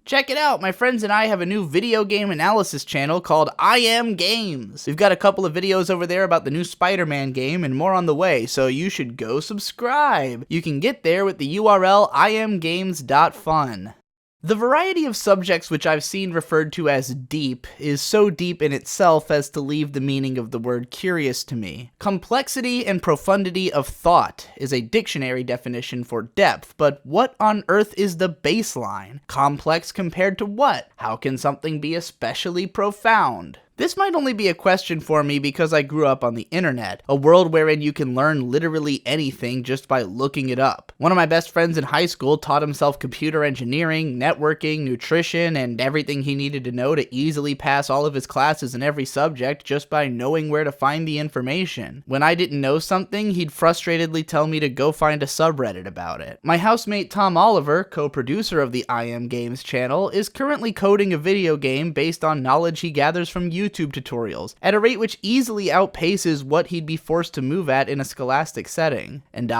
Check it out, my friends and I have a new video game analysis channel called I Am Games. We've got a couple of videos over there about the new Spider-Man game and more on the way, so you should go subscribe. You can get there with the URL iamgames.fun. The variety of subjects which I've seen referred to as deep is so deep in itself as to leave the meaning of the word curious to me. Complexity and profundity of thought is a dictionary definition for depth, but what on earth is the baseline? Complex compared to what? How can something be especially profound? This might only be a question for me because I grew up on the internet, a world wherein you can learn literally anything just by looking it up. One of my best friends in high school taught himself computer engineering, networking, nutrition, and everything he needed to know to easily pass all of his classes in every subject just by knowing where to find the information. When I didn't know something, he'd frustratedly tell me to go find a subreddit about it. My housemate Tom Oliver, co-producer of the I Am Games channel, is currently coding a video game based on knowledge he gathers from YouTube tutorials, at a rate which easily outpaces what he'd be forced to move at in a scholastic setting. And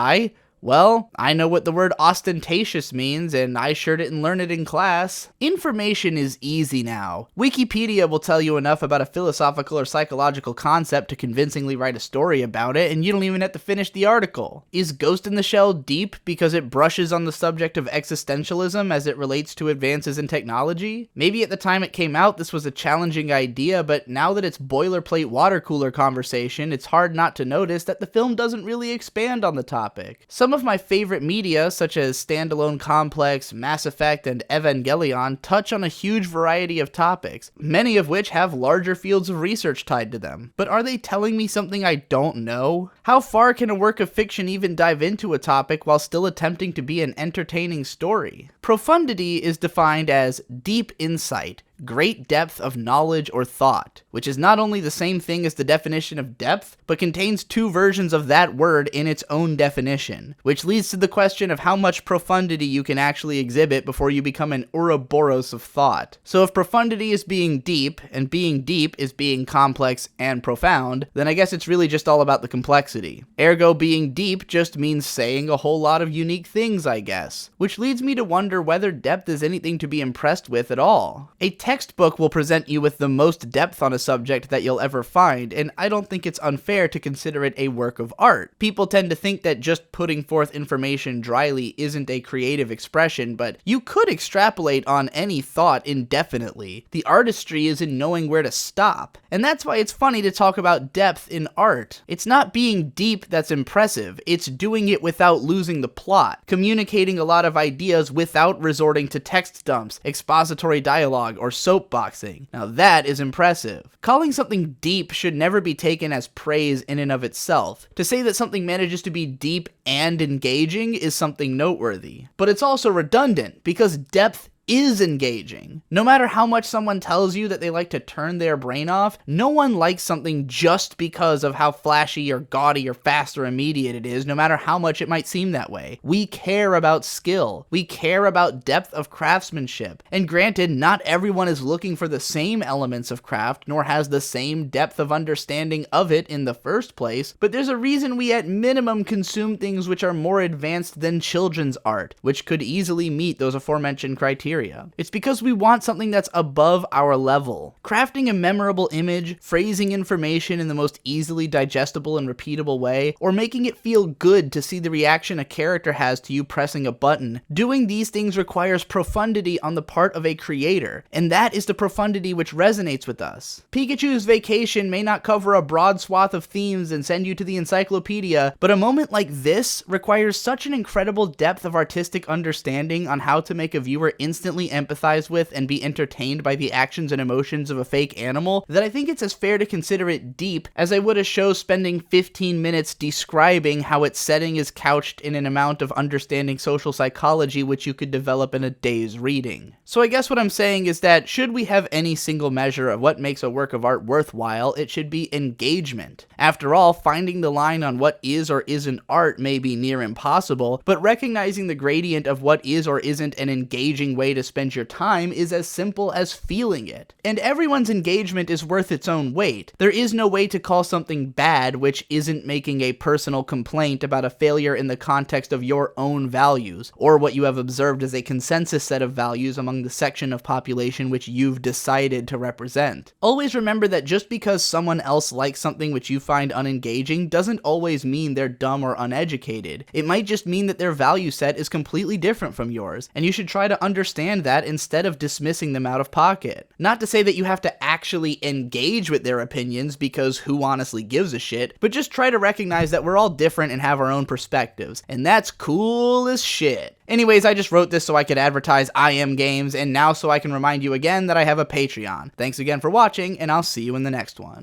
well, I know what the word ostentatious means, and I sure didn't learn it in class. Information is easy now. Wikipedia will tell you enough about a philosophical or psychological concept to convincingly write a story about it, and you don't even have to finish the article. Is Ghost in the Shell deep because it brushes on the subject of existentialism as it relates to advances in technology? Maybe at the time it came out this was a challenging idea, but now that it's boilerplate water cooler conversation, it's hard not to notice that the film doesn't really expand on the topic. Some of my favorite media, such as Standalone Complex, Mass Effect, and Evangelion, touch on a huge variety of topics, many of which have larger fields of research tied to them. But are they telling me something I don't know? How far can a work of fiction even dive into a topic while still attempting to be an entertaining story? Profundity is defined as deep insight, great depth of knowledge or thought, which is not only the same thing as the definition of depth, but contains two versions of that word in its own definition, which leads to the question of how much profundity you can actually exhibit before you become an Ouroboros of thought. So if profundity is being deep, and being deep is being complex and profound, then I guess it's really just all about the complexity. Ergo, being deep just means saying a whole lot of unique things, I guess, which leads me to wonder whether depth is anything to be impressed with at all. A textbook will present you with the most depth on a subject that you'll ever find, and I don't think it's unfair to consider it a work of art. People tend to think that just putting forth information dryly isn't a creative expression, but you could extrapolate on any thought indefinitely. The artistry is in knowing where to stop, and that's why it's funny to talk about depth in art. It's not being deep that's impressive, it's doing it without losing the plot, communicating a lot of ideas without resorting to text dumps, expository dialogue, or soapboxing. Now that is impressive. Calling something deep should never be taken as praise in and of itself. To say that something manages to be deep and engaging is something noteworthy. But it's also redundant, because depth is engaging. No matter how much someone tells you that they like to turn their brain off, no one likes something just because of how flashy or gaudy or fast or immediate it is, no matter how much it might seem that way. We care about skill. We care about depth of craftsmanship. And granted, not everyone is looking for the same elements of craft, nor has the same depth of understanding of it in the first place, but there's a reason we at minimum consume things which are more advanced than children's art, which could easily meet those aforementioned criteria. It's because we want something that's above our level. Crafting a memorable image, phrasing information in the most easily digestible and repeatable way, or making it feel good to see the reaction a character has to you pressing a button, doing these things requires profundity on the part of a creator, and that is the profundity which resonates with us. Pikachu's Vacation may not cover a broad swath of themes and send you to the encyclopedia, but a moment like this requires such an incredible depth of artistic understanding on how to make a viewer instantly empathize with and be entertained by the actions and emotions of a fake animal that I think it's as fair to consider it deep as I would a show spending 15 minutes describing how its setting is couched in an amount of understanding social psychology which you could develop in a day's reading. So I guess what I'm saying is that should we have any single measure of what makes a work of art worthwhile, it should be engagement. After all, finding the line on what is or isn't art may be near impossible, but recognizing the gradient of what is or isn't an engaging way way to spend your time is as simple as feeling it. And everyone's engagement is worth its own weight. There is no way to call something bad which isn't making a personal complaint about a failure in the context of your own values, or what you have observed as a consensus set of values among the section of population which you've decided to represent. Always remember that just because someone else likes something which you find unengaging doesn't always mean they're dumb or uneducated. It might just mean that their value set is completely different from yours, and you should try to understand that instead of dismissing them out of pocket. Not to say that you have to actually engage with their opinions, because who honestly gives a shit, but just try to recognize that we're all different and have our own perspectives, and that's cool as shit. Anyways, I just wrote this so I could advertise I Am Games, and now so I can remind you again that I have a Patreon. Thanks again for watching, and I'll see you in the next one.